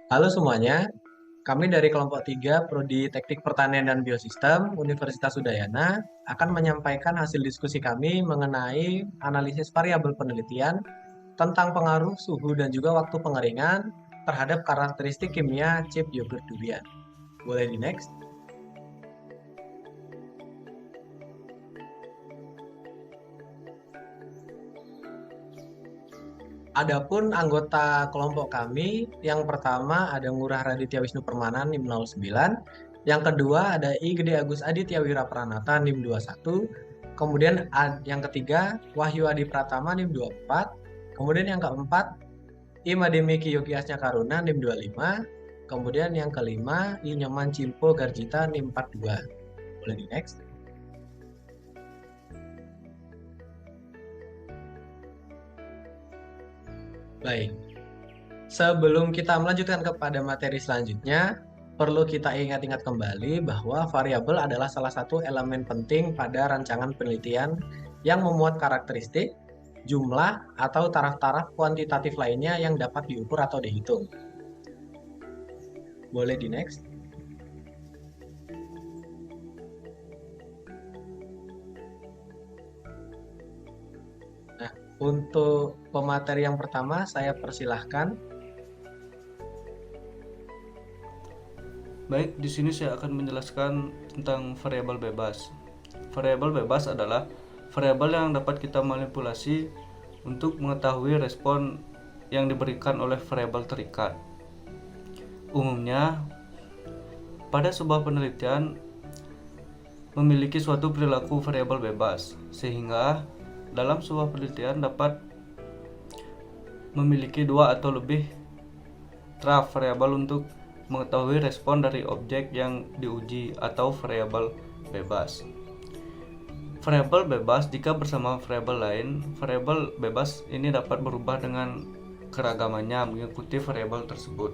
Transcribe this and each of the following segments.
Halo semuanya, kami dari kelompok 3 Prodi Teknik Pertanian dan Biosistem Universitas Udayana akan menyampaikan hasil diskusi kami mengenai analisis variabel penelitian tentang pengaruh suhu dan juga waktu pengeringan terhadap karakteristik kimia chip yogurt durian. Boleh di next? Adapun anggota kelompok kami, yang pertama ada Ngurah Raditya Wisnu Permana NIM 09, yang kedua ada I Gede Agus Aditya Wirapranata NIM 21, kemudian yang ketiga Wahyu Adi Pratama NIM 24, kemudian yang keempat I Mademiki Yogi Asnya Karuna NIM 25, kemudian yang kelima I Nyoman Cimpo Garjita NIM 42. Boleh di next? Baik. Sebelum kita melanjutkan kepada materi selanjutnya, perlu kita ingat-ingat kembali bahwa variabel adalah salah satu elemen penting pada rancangan penelitian yang memuat karakteristik, jumlah, atau taraf-taraf kuantitatif lainnya yang dapat diukur atau dihitung. Boleh di next? Nah, untuk pemateri yang pertama, saya persilahkan. Baik, di sini saya akan menjelaskan tentang variabel bebas. Variabel bebas adalah variabel yang dapat kita manipulasi untuk mengetahui respon yang diberikan oleh variabel terikat. Umumnya, pada sebuah penelitian memiliki suatu perilaku variabel bebas, sehingga dalam sebuah penelitian dapat memiliki dua atau lebih taraf variabel untuk mengetahui respon dari objek yang diuji atau variabel bebas. Variabel bebas jika bersama variabel lain, variabel bebas ini dapat berubah dengan keragamannya mengikuti variabel tersebut.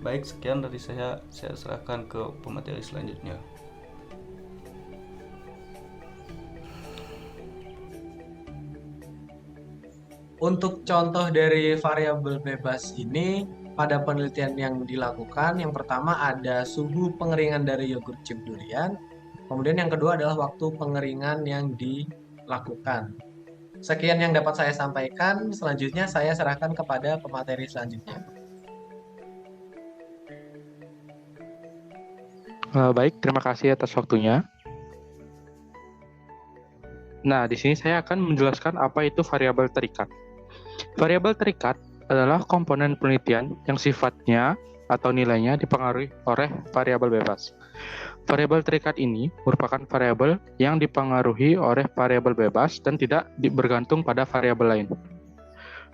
Baik, sekian dari saya serahkan ke pemateri selanjutnya. Untuk contoh dari variabel bebas ini, pada penelitian yang dilakukan, yang pertama ada suhu pengeringan dari yogurt chip durian, kemudian yang kedua adalah waktu pengeringan yang dilakukan. Sekian yang dapat saya sampaikan, selanjutnya saya serahkan kepada pemateri selanjutnya. Baik, terima kasih atas waktunya. Nah, di sini saya akan menjelaskan apa itu variabel terikat. Variabel terikat adalah komponen penelitian yang sifatnya atau nilainya dipengaruhi oleh variabel bebas. Variabel terikat ini merupakan variabel yang dipengaruhi oleh variabel bebas dan tidak bergantung pada variabel lain.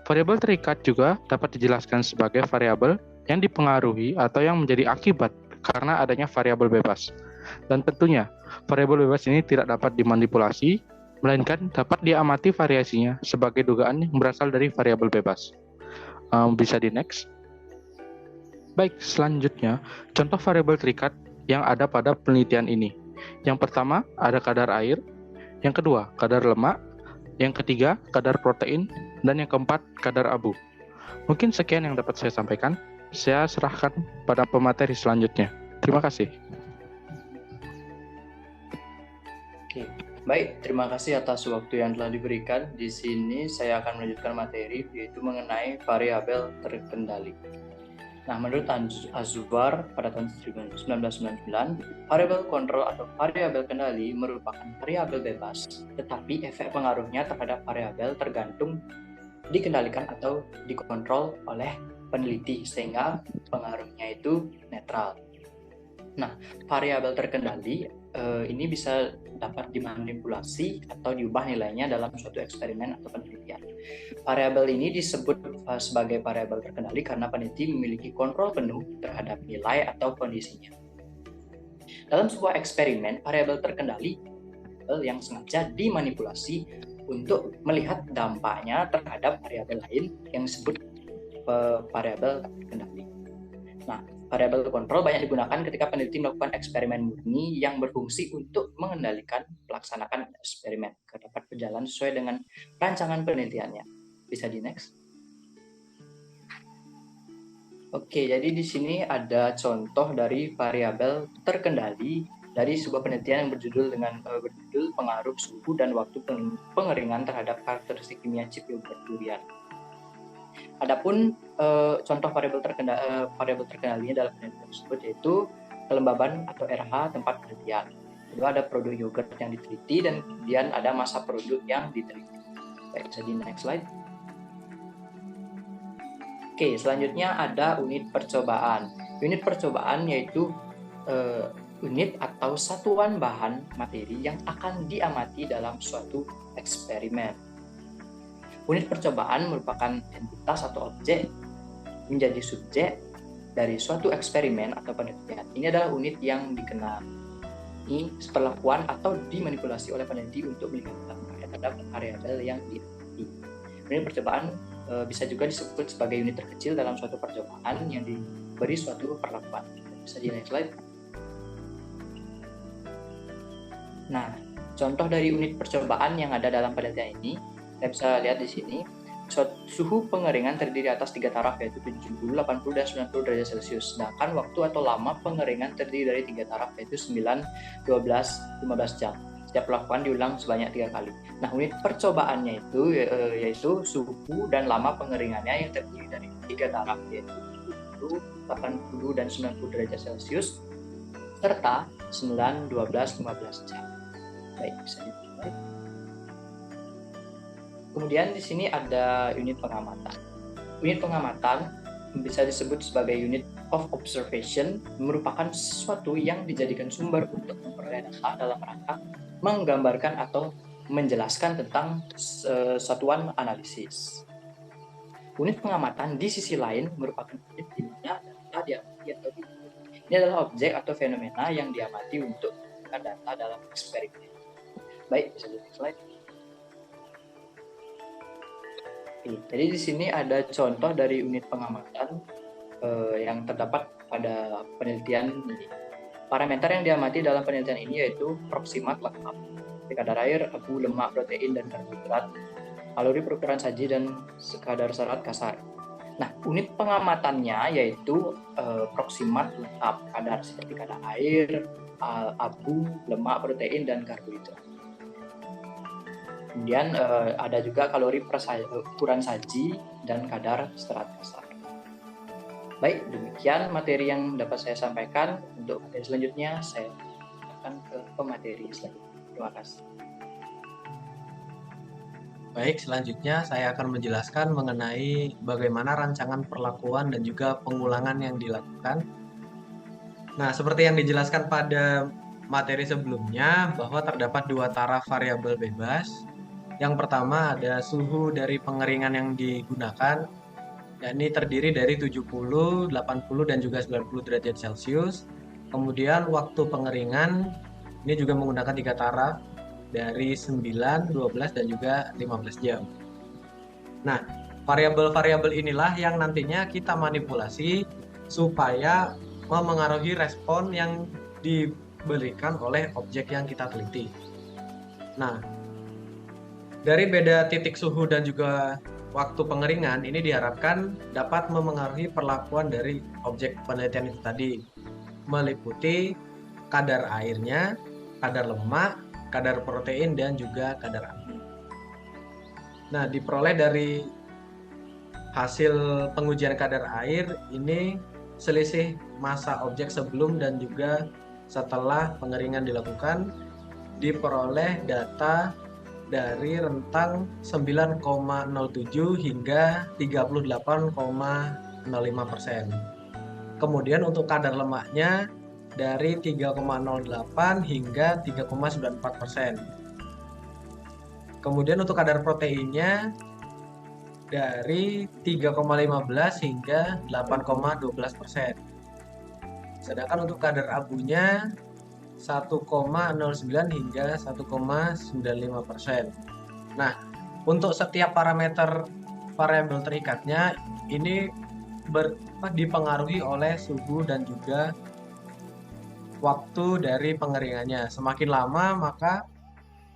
Variabel terikat juga dapat dijelaskan sebagai variabel yang dipengaruhi atau yang menjadi akibat karena adanya variabel bebas. Dan tentunya, variabel bebas ini tidak dapat dimanipulasi, melainkan dapat diamati variasinya sebagai dugaan yang berasal dari variabel bebas. Bisa di next. Baik, selanjutnya, contoh variabel terikat yang ada pada penelitian ini. Yang pertama, ada kadar air. Yang kedua, kadar lemak. Yang ketiga, kadar protein. Dan yang keempat, kadar abu. Mungkin sekian yang dapat saya sampaikan. Saya serahkan pada pemateri selanjutnya. Terima kasih. Oke, baik. Terima kasih atas waktu yang telah diberikan. Di sini saya akan melanjutkan materi, yaitu mengenai variabel terkendali. Nah, menurut Azubar pada tahun 1999, variabel kontrol atau variabel kendali merupakan variabel bebas, tetapi efek pengaruhnya terhadap variabel tergantung dikendalikan atau dikontrol oleh peneliti, sehingga pengaruhnya itu netral. Nah, variabel terkendali ini bisa dapat dimanipulasi atau diubah nilainya dalam suatu eksperimen atau penelitian. Variabel ini disebut sebagai variabel terkendali karena peneliti memiliki kontrol penuh terhadap nilai atau kondisinya. Dalam sebuah eksperimen, variabel terkendali yang sengaja dimanipulasi untuk melihat dampaknya terhadap variabel lain yang disebut variabel terkendali. Nah, variabel kontrol banyak digunakan ketika peneliti melakukan eksperimen murni yang berfungsi untuk mengendalikan pelaksanaan eksperimen agar dapat berjalan sesuai dengan rancangan penelitiannya. Bisa di next. Oke, jadi di sini ada contoh dari variabel terkendali dari sebuah penelitian yang berjudul pengaruh suhu dan waktu pengeringan terhadap karakteristik kimia chip yogurt durian. Adapun contoh variabel terkendalinya dalam penelitian tersebut yaitu kelembaban atau RH tempat penelitian. Kedua ada produk yogurt yang diteliti dan kemudian ada masa produk yang diteliti. Baik, bisa di next slide. Oke, selanjutnya ada unit percobaan. Unit percobaan yaitu unit atau satuan bahan materi yang akan diamati dalam suatu eksperimen. Unit percobaan merupakan entitas atau objek menjadi subjek dari suatu eksperimen atau penelitian. Ini adalah unit yang dikenal. Ini perlakuan atau dimanipulasi oleh peneliti untuk melihat terhadap variabel yang diteliti. Unit percobaan bisa juga disebut sebagai unit terkecil dalam suatu percobaan yang diberi suatu perlakuan. Bisa di next slide. Nah, contoh dari unit percobaan yang ada dalam penelitian ini, kita bisa lihat di sini, suhu pengeringan terdiri atas 3 taraf yaitu 70, 80, dan 90 derajat Celcius. Sedangkan waktu atau lama pengeringan terdiri dari 3 taraf yaitu 9, 12, 15 jam. Setiap pelakuan diulang sebanyak 3 kali. Nah, unit percobaannya itu yaitu suhu dan lama pengeringannya yang terdiri dari 3 taraf yaitu 70, 80, dan 90 derajat Celcius serta 9, 12, 15 jam. Baik, bisa dilihat. Kemudian di sini ada unit pengamatan. Unit pengamatan bisa disebut sebagai unit of observation, merupakan sesuatu yang dijadikan sumber untuk memperoleh data dalam rangka menggambarkan atau menjelaskan tentang satuan analisis. Unit pengamatan di sisi lain merupakan unit di mana data diamati atau diukur. Ini adalah objek atau fenomena yang diamati untuk menggunakan data dalam eksperimen. Baik, bisa di slide. Jadi di sini ada contoh dari unit pengamatan yang terdapat pada penelitian ini. Parameter yang diamati dalam penelitian ini yaitu proksimat lengkap, kadar air, abu, lemak, protein, dan karbohidrat, kalori per ukuran saji, dan kadar serat kasar. Nah, unit pengamatannya yaitu proksimat lengkap, kadar seperti kadar air, abu, lemak, protein, dan karbohidrat. Kemudian ada juga kalori per ukuran saji dan kadar serat kasar. Baik, demikian materi yang dapat saya sampaikan. Untuk materi selanjutnya, saya akan ke pemateri selanjutnya. Terima kasih. Baik, selanjutnya saya akan menjelaskan mengenai bagaimana rancangan perlakuan dan juga pengulangan yang dilakukan. Nah, seperti yang dijelaskan pada materi sebelumnya, bahwa terdapat 2 taraf variabel bebas. Yang pertama ada suhu dari pengeringan yang digunakan, yakni terdiri dari 70, 80, dan juga 90 derajat Celcius. Kemudian waktu pengeringan ini juga menggunakan 3 taraf dari 9, 12, dan juga 15 jam. Nah, variabel-variabel inilah yang nantinya kita manipulasi supaya memengaruhi respon yang diberikan oleh objek yang kita teliti. Nah, dari beda titik suhu dan juga waktu pengeringan ini diharapkan dapat memengaruhi perlakuan dari objek penelitian itu tadi, meliputi kadar airnya, kadar lemak, kadar protein, dan juga kadar abu. Nah, diperoleh dari hasil pengujian kadar air ini selisih massa objek sebelum dan juga setelah pengeringan dilakukan, diperoleh data dari rentang 9,07 hingga 38,05%. Kemudian untuk kadar lemaknya dari 3,08 hingga 3,94%. Kemudian untuk kadar proteinnya dari 3,15 hingga 8,12%. Sedangkan untuk kadar abunya 1,09 hingga 1,95%. Nah, untuk setiap parameter variabel terikatnya ini dipengaruhi oleh suhu dan juga waktu dari pengeringannya. Semakin lama maka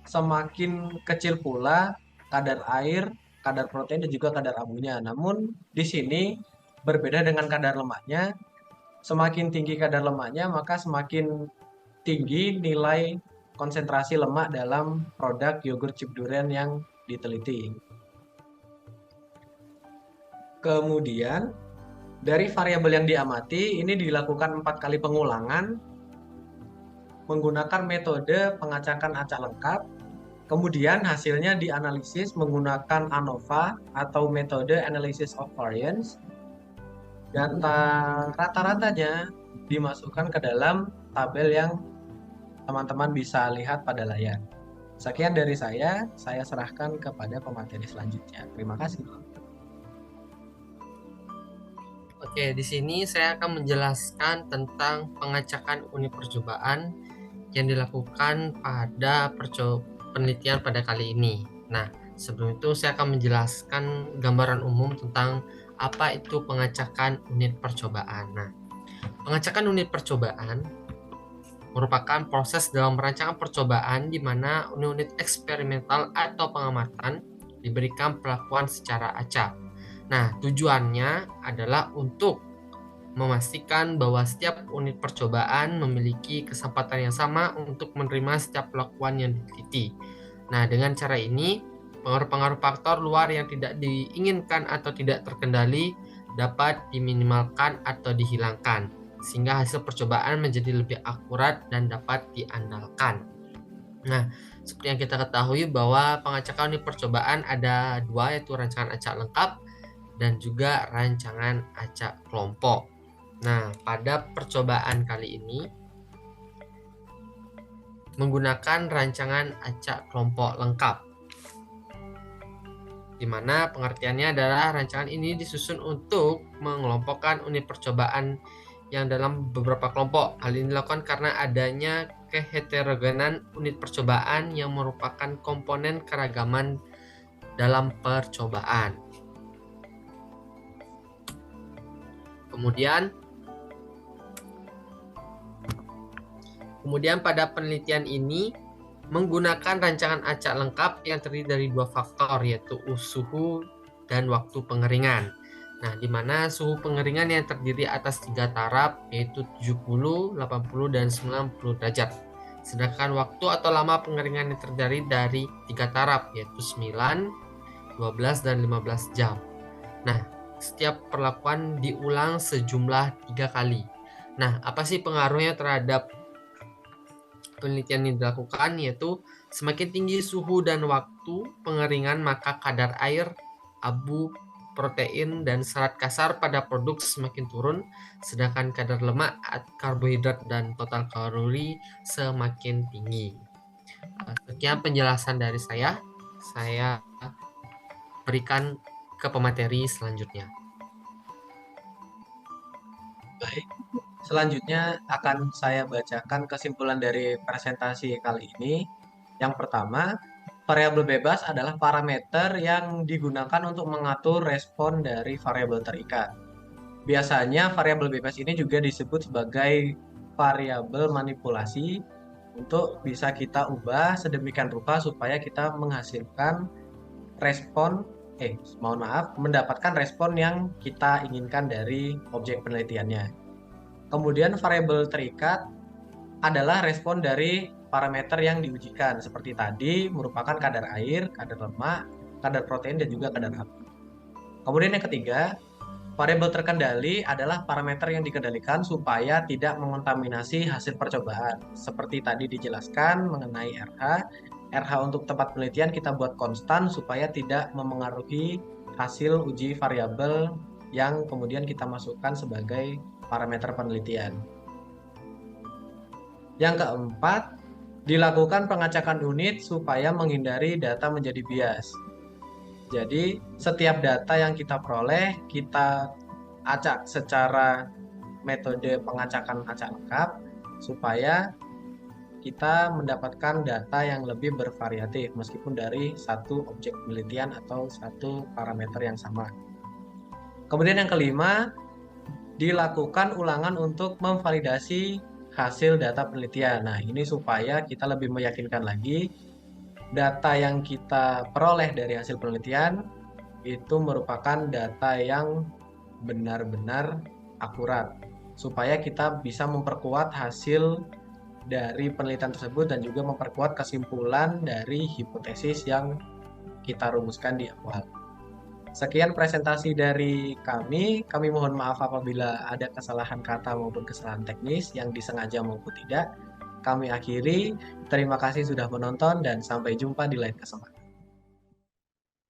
semakin kecil pula kadar air, kadar protein, dan juga kadar abunya. Namun di sini berbeda dengan kadar lemaknya. Semakin tinggi kadar lemaknya, maka semakin tinggi nilai konsentrasi lemak dalam produk yogurt chip durian yang diteliti. Kemudian, dari variabel yang diamati, ini dilakukan 4 kali pengulangan menggunakan metode pengacakan acak lengkap. Kemudian hasilnya dianalisis menggunakan ANOVA atau metode Analysis of Variance. Data rata-ratanya dimasukkan ke dalam tabel yang teman-teman bisa lihat pada layar. Sekian dari saya serahkan kepada pemateri selanjutnya. Terima kasih. Oke, di sini saya akan menjelaskan tentang pengacakan unit percobaan yang dilakukan pada penelitian pada kali ini. Nah, sebelum itu saya akan menjelaskan gambaran umum tentang apa itu pengacakan unit percobaan. Nah, pengacakan unit percobaan merupakan proses dalam rancangan percobaan di mana unit eksperimental atau pengamatan diberikan perlakuan secara acak. Nah, tujuannya adalah untuk memastikan bahwa setiap unit percobaan memiliki kesempatan yang sama untuk menerima setiap perlakuan yang diteliti. Nah, dengan cara ini, pengaruh-pengaruh faktor luar yang tidak diinginkan atau tidak terkendali dapat diminimalkan atau dihilangkan, sehingga hasil percobaan menjadi lebih akurat dan dapat diandalkan. Nah, seperti yang kita ketahui bahwa pengacakan unit percobaan ada dua, yaitu rancangan acak lengkap dan juga rancangan acak kelompok. Nah, pada percobaan kali ini menggunakan rancangan acak kelompok lengkap, di mana pengertiannya adalah rancangan ini disusun untuk mengelompokkan unit percobaan yang dalam beberapa kelompok. Hal ini dilakukan karena adanya keheterogenan unit percobaan yang merupakan komponen keragaman dalam percobaan. Kemudian pada penelitian ini menggunakan rancangan acak lengkap yang terdiri dari dua faktor, yaitu suhu dan waktu pengeringan. Nah, di mana suhu pengeringan yang terdiri atas 3 taraf, yaitu 70, 80, dan 90 derajat. Sedangkan waktu atau lama pengeringan yang terdiri dari 3 taraf, yaitu 9, 12, dan 15 jam. Nah, setiap perlakuan diulang sejumlah 3 kali. Nah, apa sih pengaruhnya terhadap penelitian yang dilakukan? Yaitu semakin tinggi suhu dan waktu pengeringan, maka kadar air, abu, protein, dan serat kasar pada produk semakin turun, sedangkan kadar lemak, karbohidrat, dan total kalori semakin tinggi. Sekian penjelasan dari saya berikan ke pemateri selanjutnya. Baik, selanjutnya akan saya bacakan kesimpulan dari presentasi kali ini. Yang pertama, variabel bebas adalah parameter yang digunakan untuk mengatur respon dari variabel terikat. Biasanya variabel bebas ini juga disebut sebagai variabel manipulasi untuk bisa kita ubah sedemikian rupa supaya kita menghasilkan mendapatkan respon yang kita inginkan dari objek penelitiannya. Kemudian variabel terikat adalah respon dari parameter yang diujikan. Seperti tadi, merupakan kadar air, kadar lemak, kadar protein, dan juga kadar abu. Kemudian yang ketiga, variabel terkendali adalah parameter yang dikendalikan supaya tidak mengontaminasi hasil percobaan. Seperti tadi dijelaskan mengenai RH. RH untuk tempat penelitian kita buat konstan supaya tidak memengaruhi hasil uji variabel yang kemudian kita masukkan sebagai parameter penelitian. Yang keempat, dilakukan pengacakan unit supaya menghindari data menjadi bias. Jadi, setiap data yang kita peroleh, kita acak secara metode pengacakan acak lengkap supaya kita mendapatkan data yang lebih bervariatif meskipun dari satu objek penelitian atau satu parameter yang sama. Kemudian yang kelima, dilakukan ulangan untuk memvalidasi hasil data penelitian. Nah, ini supaya kita lebih meyakinkan lagi data yang kita peroleh dari hasil penelitian itu merupakan data yang benar-benar akurat supaya kita bisa memperkuat hasil dari penelitian tersebut dan juga memperkuat kesimpulan dari hipotesis yang kita rumuskan di awal. Sekian presentasi dari kami. Kami mohon maaf apabila ada kesalahan kata maupun kesalahan teknis yang disengaja maupun tidak. Kami akhiri. Terima kasih sudah menonton dan sampai jumpa di lain kesempatan.